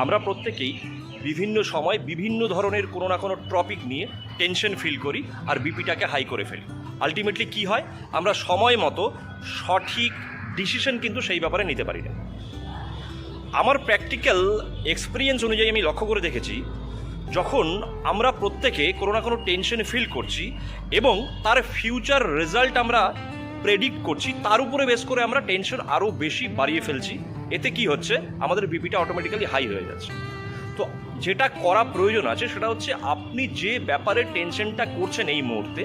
আমরা প্রত্যেকেই বিভিন্ন সময় বিভিন্ন ধরনের কোনো না কোনো টপিক নিয়ে টেনশন ফিল করি আর বিপিটাকে হাই করে ফেলি। আলটিমেটলি কি হয়, আমরা সময় মতো সঠিক ডিসিশন কিন্তু সেই ব্যাপারে নিতে পারি না। আমার প্র্যাকটিক্যাল এক্সপিরিয়েন্স অনুযায়ী আমি লক্ষ্য করে দেখেছি, যখন আমরা প্রত্যেকে কোনো না কোনো টেনশন ফিল করছি এবং তার ফিউচার রেজাল্ট আমরা প্রেডিক্ট করছি, তার উপরে বেস করে আমরা টেনশন আরও বেশি বাড়িয়ে ফেলছি। এতে কি হচ্ছে, আমাদের বিপিটা অটোমেটিক্যালি হাই হয়ে যাচ্ছে। তো যেটা করা প্রয়োজন আছে সেটা হচ্ছে, আপনি যে ব্যাপারে টেনশনটা করছেন এই মুহূর্তে,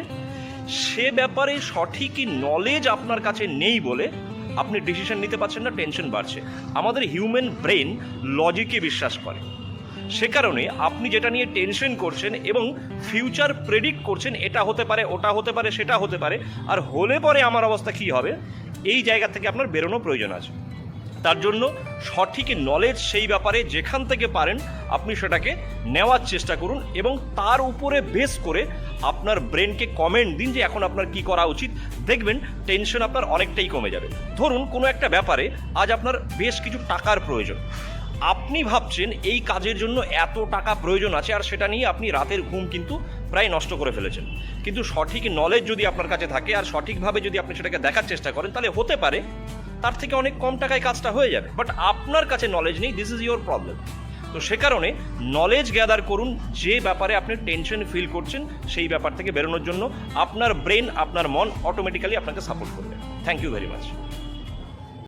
সে ব্যাপারে সঠিক নলেজ আপনার কাছে নেই বলে আপনি ডিসিশন নিতে পারছেন না, টেনশন বাড়ছে। আমাদের হিউম্যান ব্রেন লজিকে বিশ্বাস করে, সে কারণে আপনি যেটা নিয়ে টেনশন করছেন এবং ফিউচার প্রেডিক্ট করছেন, এটা হতে পারে, ওটা হতে পারে, সেটা হতে পারে, আর হলে পরে আমার অবস্থা কী হবে, এই জায়গা থেকে আপনার বেরোনো প্রয়োজন আছে। তার জন্য সঠিক নলেজ সেই ব্যাপারে যেখান থেকে পারেন আপনি সেটাকে নেওয়ার চেষ্টা করুন এবং তার উপরে বেস করে আপনার ব্রেনকে কমেন্ট দিন যে এখন আপনার কি করা উচিত। দেখবেন টেনশন আপনার অনেকটাই কমে যাবে। ধরুন কোনো একটা ব্যাপারে আজ আপনার বেশ কিছু টাকার প্রয়োজন, আপনি ভাবছেন এই কাজের জন্য এত টাকা প্রয়োজন আছে, আর সেটা নিয়ে আপনি রাতের ঘুম কিন্তু প্রায় নষ্ট করে ফেলেছেন। কিন্তু সঠিক নলেজ যদি আপনার কাছে থাকে আর সঠিকভাবে যদি আপনি সেটাকে দেখার চেষ্টা করেন, তাহলে হতে পারে তার থেকে অনেক কম টাকায় কাজটা হয়ে যাবে। বাট আপনার কাছে নলেজ নেই, দিস ইজ ইয়োর প্রবলেম। তো সে কারণে নলেজ গ্যাদার করুন, যে ব্যাপারে আপনি টেনশন ফিল করছেন সেই ব্যাপার থেকে বেরোনোর জন্য আপনার ব্রেন, আপনার মন অটোমেটিক্যালি আপনাকে সাপোর্ট করবে। Thank you very much.